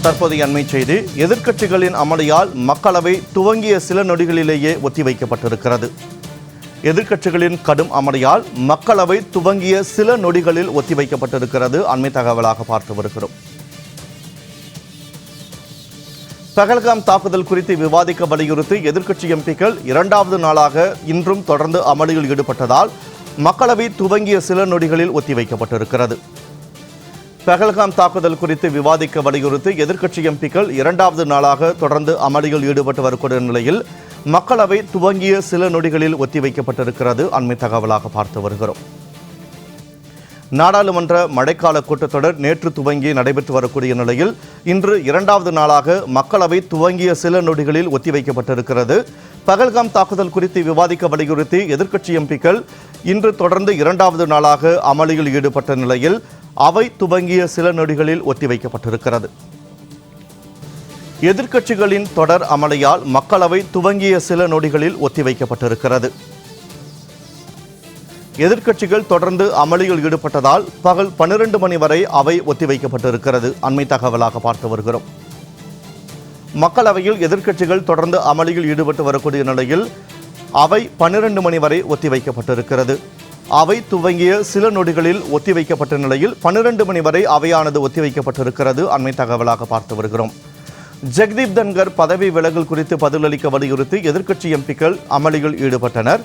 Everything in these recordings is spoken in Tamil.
தற்போதைய அண்மை செய்தி. எதிர்க்கட்சிகளின் அமளியால் மக்களவை துவங்கிய சில நொடிகளிலேயே ஒத்திவைக்கப்பட்டிருக்கிறது. எதிர்க்கட்சிகளின் கடும் அமளியால் மக்களவை துவங்கிய சில நொடிகளில் ஒத்திவைக்கப்பட்டிருக்கிறது. அண்மை தகவலாக பார்த்து வருகிறோம். பஹல்காம் தாக்குதல் குறித்து விவாதிக்க வலியுறுத்தி எதிர்க்கட்சி எம்பிக்கள் இரண்டாவது நாளாக இன்றும் தொடர்ந்து அமளியில் ஈடுபட்டதால் மக்களவை துவங்கிய சில நொடிகளில் ஒத்திவைக்கப்பட்டிருக்கிறது. பஹல்காம் தாக்குதல் குறித்து விவாதிக்க வலியுறுத்தி எதிர்க்கட்சி எம்பிக்கள் இரண்டாவது நாளாக தொடர்ந்து அமளியில் ஈடுபட்டு வரக்கூடிய நிலையில் மக்களவை துவங்கிய சில நொடிகளில் ஒத்திவைக்கப்பட்டிருக்கிறது. அண்மை தகவலாக பார்த்து வருகிறோம். நாடாளுமன்ற மழைக்கால கூட்டத்தொடர் நேற்று துவங்கி நடைபெற்று வரக்கூடிய நிலையில் இன்று இரண்டாவது நாளாக மக்களவை துவங்கிய சில நொடிகளில் ஒத்திவைக்கப்பட்டிருக்கிறது. பஹல்காம் தாக்குதல் குறித்து விவாதிக்க வலியுறுத்தி எதிர்க்கட்சி எம்பிக்கள் இன்று தொடர்ந்து இரண்டாவது நாளாக அமளியில் ஈடுபட்ட நிலையில் அவை துவங்கிய சில நொடிகளில் ஒத்திவைக்கப்பட்டிருக்கிறது. எதிர்க்கட்சிகளின் தொடர் அமளியால் மக்களவை துவங்கிய சில நொடிகளில் ஒத்திவைக்கப்பட்டிருக்கிறது. எதிர்க்கட்சிகள் தொடர்ந்து அமளியில் ஈடுபட்டதால் பகல் 12 மணி வரை அவை ஒத்திவைக்கப்பட்டிருக்கிறது. அண்மை தகவலாக பார்த்து வருகிறோம். மக்களவையில் எதிர்க்கட்சிகள் தொடர்ந்து அமளியில் ஈடுபட்டு வரக்கூடிய நிலையில் அவை 12 மணி வரை ஒத்திவைக்கப்பட்டிருக்கிறது. அவை துவங்கிய சில நொடிகளில் ஒத்திவைக்கப்பட்ட நிலையில் 12 மணி வரை அவையானது ஒத்திவைக்கப்பட்டிருக்கிறது. அண்மை தகவலாக பார்த்து வருகிறோம். ஜெகதீப் தன்கர் பதவி விலகல் குறித்து பதிலளிக்க வலியுறுத்தி எதிர்க்கட்சி எம்பிக்கள் அமளியில் ஈடுபட்டனர்.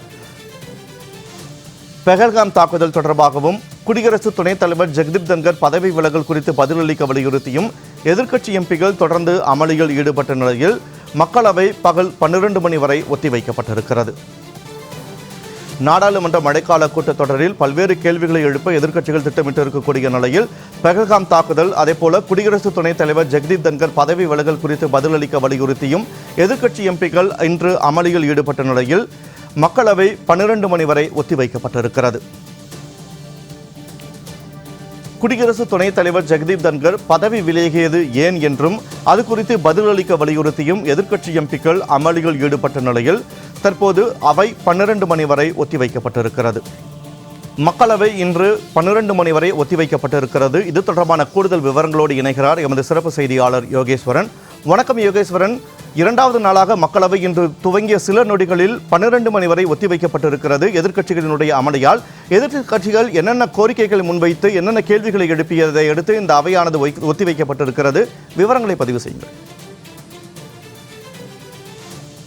பஹல்காம் தாக்குதல் தொடர்பாகவும் குடியரசு துணைத் தலைவர் ஜெகதீப் தன்கர் பதவி விலகல் குறித்து பதிலளிக்க வலியுறுத்தியும் எதிர்க்கட்சி எம்பிக்கள் தொடர்ந்து அமளியில் ஈடுபட்ட நிலையில் மக்களவை பகல் 12 மணி வரை ஒத்திவைக்கப்பட்டிருக்கிறது. நாடாளுமன்ற மழைக்கால கூட்டத்தொடரில் பல்வேறு கேள்விகளை எழுப்ப எதிர்க்கட்சிகள் திட்டமிட்டு இருக்கக்கூடிய நிலையில் பஹல்காம் தாக்குதல், அதேபோல குடியரசு துணைத் தலைவர் ஜெகதீப் தன்கர் பதவி விலகல் குறித்து பதிலளிக்க வலியுறுத்தியும் எதிர்க்கட்சி எம்பிக்கள் இன்று அமளியில் ஈடுபட்ட நிலையில் மக்களவை 12 மணி வரை ஒத்திவைக்கப்பட்டிருக்கிறது. குடியரசு துணைத் தலைவர் ஜெகதீப் தன்கர் பதவி விலகியது ஏன் என்றும் அது குறித்து பதிலளிக்க வலியுறுத்தியும் எதிர்க்கட்சி எம்பிக்கள் அமளியில் ஈடுபட்ட நிலையில் தற்போது அவை 12 மணி வரை ஒத்திவைக்கப்பட்டிருக்கிறது. மக்களவை இன்று 12 மணி வரை ஒத்திவைக்கப்பட்டிருக்கிறது. இது தொடர்பான கூடுதல் விவரங்களோடு இணைகிறார் எமது சிறப்பு செய்தியாளர் யோகேஸ்வரன். வணக்கம் யோகேஸ்வரன். இரண்டாவது நாளாக மக்களவை இன்று துவங்கிய சில நொடிகளில் 12 மணி வரை ஒத்திவைக்கப்பட்டிருக்கிறது. எதிர்க்கட்சிகளினுடைய அமளியால் எதிர்க்கட்சிகள் என்னென்ன கோரிக்கைகளை முன்வைத்து என்னென்ன கேள்விகளை எழுப்பியதை அடுத்து இந்த அவையானது ஒத்திவைக்கப்பட்டிருக்கிறது. விவரங்களை பதிவு செய்யுங்கள்.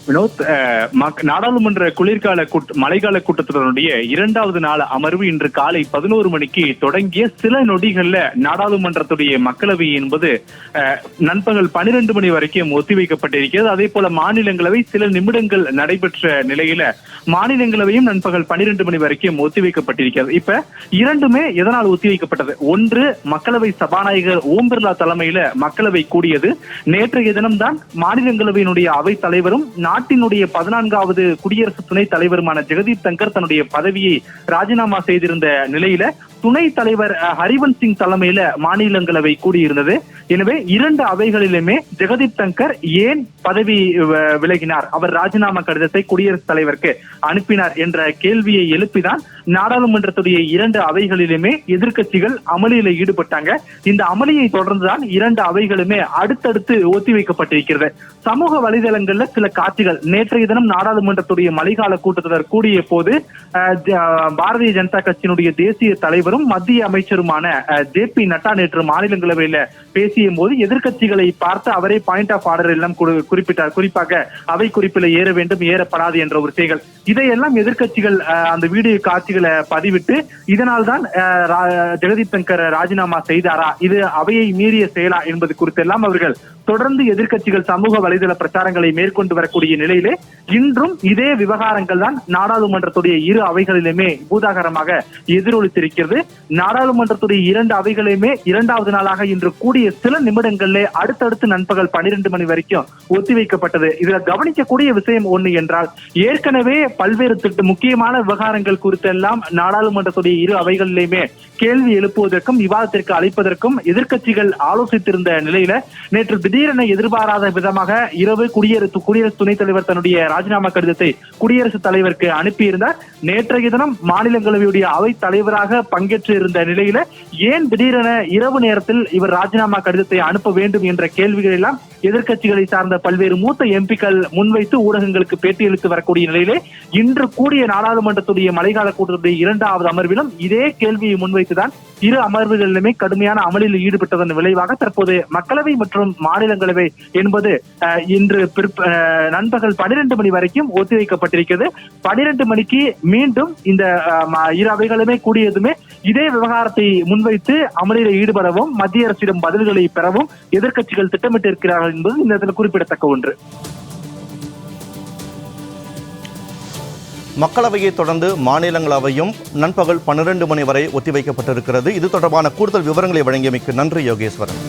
வினோத், நாடாளுமன்ற குளிர்கால மழைக்கால கூட்டத்தொடருடைய இரண்டாவது நாள் அமர்வு இன்று காலை 11 மணிக்கு தொடங்கிய சில நொடிகள்ல நாடாளுமன்றத்துடைய மக்களவை என்பது நண்பகல் 12 மணி வரைக்கும் ஒத்திவைக்கப்பட்டிருக்கிறது. அதே போல மாநிலங்களவை சில நிமிடங்கள் நடைபெற்ற நிலையில மாநிலங்களவையும் நண்பகல் 12 மணி வரைக்கும் ஒத்திவைக்கப்பட்டிருக்கிறது. இப்ப இரண்டுமே எதனால் ஒத்திவைக்கப்பட்டது? ஒன்று, மக்களவை சபாநாயகர் ஓம் பிர்லா தலைமையில மக்களவை கூடியது. நேற்றைய தினம்தான் மாநிலங்களவையினுடைய அவைத் தலைவரும் நாட்டினுடைய 14வது குடியரசு துணைத் தலைவருமான ஜெகதீப் தன்கர் தன்னுடைய பதவியை ராஜினாமா செய்திருந்த நிலையில துணைத் தலைவர் ஹரிவன்ஸ் சிங் தலைமையில மாநிலங்களவை கூடியிருந்தது. எனவே இரண்டு அவைகளிலுமே ஜெகதீப் தன்கர் ஏன் பதவி விலகினார், அவர் ராஜினாமா கடிதத்தை குடியரசுத் தலைவருக்கு அனுப்பினார் என்ற கேள்வியை எழுப்பிதான் நாடாளுமன்றத்துடைய இரண்டு அவைகளிலுமே எதிர்க்கட்சிகள் அமளியில ஈடுபட்டாங்க. இந்த அமளியை தொடர்ந்துதான் இரண்டு அவைகளுமே அடுத்தடுத்து ஒத்திவைக்கப்பட்டிருக்கிறது. சமூக வலைதளங்கள்ல சில காட்சிகள், நேற்றைய தினம் நாடாளுமன்றத்துடைய மழைக்கால கூட்டத்தொடர் கூடிய போது பாரதிய ஜனதா கட்சியினுடைய தேசிய தலைவரும் மத்திய அமைச்சருமான JP நட்டா நேற்று மாநிலங்களவையில பேசிய போது எதிர்க்கட்சிகளை பார்த்து அவரே பாயிண்ட் ஆஃப் ஆர்டர் எல்லாம் குறிப்பிட்டார். குறிப்பாக அவை குறிப்பில் ஏற வேண்டும், ஏறப்படாது என்ற ஒரு செய்கள். இதையெல்லாம் எதிர்க்கட்சிகள் அந்த வீடியோ காட்சிகளை பதிவிட்டு இதனால் தான் ஜெகதீப் தன்கர் ராஜினாமா செய்தாரா, இது அவையை மீறிய செயலா என்பது குறித்தெல்லாம் அவர்கள் தொடர்ந்து எதிர்க்கட்சிகள் சமூக வலைதள பிரச்சாரங்களை மேற்கொண்டு வரக்கூடிய நிலையிலே இன்றும் இதே விவகாரங்கள் தான் நாடாளுமன்றத்துடைய இரு அவைகளிலுமே பூதாகரமாக எதிரொலித்திருக்கிறது. நாடாளுமன்றத்துடைய இரண்டு அவைகளுமே இரண்டாவது நாளாக இன்று கூடிய சில நிமிடங்களிலே அடுத்தடுத்து நண்பகல் 12 மணி வரைக்கும் ஒத்திவைக்கப்பட்டது. இதுல கவனிக்கக்கூடிய விஷயம் ஒண்ணு என்றால், ஏற்கனவே பல்வேறு முக்கியமான விவகாரங்கள் குறித்தெல்லாம் நாடாளுமன்றத்துடைய இரு அவைகளிலுமே கேள்வி எழுப்புவதற்கும் விவாதத்திற்கு அளிப்பதற்கும் எதிர்க்கட்சிகள் ஆலோசித்திருந்த நிலையில நேற்று திடீரென எதிர்பாராத விதமாக இரவு குடியரசு துணைத் தலைவர் தன்னுடைய ராஜினாமா கடிதத்தை குடியரசுத் தலைவருக்கு அனுப்பியிருந்தார். நேற்றைய தினம் மாநிலங்களவையுடைய அவை தலைவராக பங்கேற்று இருந்த நிலையில ஏன் திடீரென இரவு நேரத்தில் இவர் ராஜினாமா கடிதத்தை அனுப்ப வேண்டும் என்ற கேள்விகள் எல்லாம் எதிர்க்கட்சிகளை சார்ந்த பல்வேறு மூத்த எம்பிக்கள் முன்வைத்து ஊடகங்களுக்கு பேட்டியளித்து வரக்கூடிய நிலையிலே இன்று கூடிய நாடாளுமன்றத்துடைய மழைக்கால கூட்டத்துடைய இரண்டாவது அமர்விலும் இதே கேள்வியை முன்வைத்துதான் இரு அமர்வுகளிலுமே கடுமையான அமளியில் ஈடுபட்டதன் விளைவாக தற்போது மக்களவை மற்றும் மாநிலங்களவை என்பது இன்று நண்பகல் 12 மணி வரைக்கும் ஒத்திவைக்கப்பட்டிருக்கிறது. 12 மணிக்கு மீண்டும் இந்த இரு அவைகளுமே கூடியதுமே இதே விவகாரத்தை முன்வைத்து அமளியில் ஈடுபடவும் மத்திய அரசிடம் பதில்களை பெறவும் எதிர்க்கட்சிகள் திட்டமிட்டிருக்கிறார்கள் என்பது இந்த இடத்தில் குறிப்பிடத்தக்க ஒன்று. மக்களவையை தொடர்ந்து மாநிலங்களவையும் நண்பகல் 12 மணி வரை ஒத்திவைக்கப்பட்டிருக்கிறது. இது தொடர்பான கூடுதல் விவரங்களை வழங்கியமைக்கு நன்றி யோகேஸ்வரன்.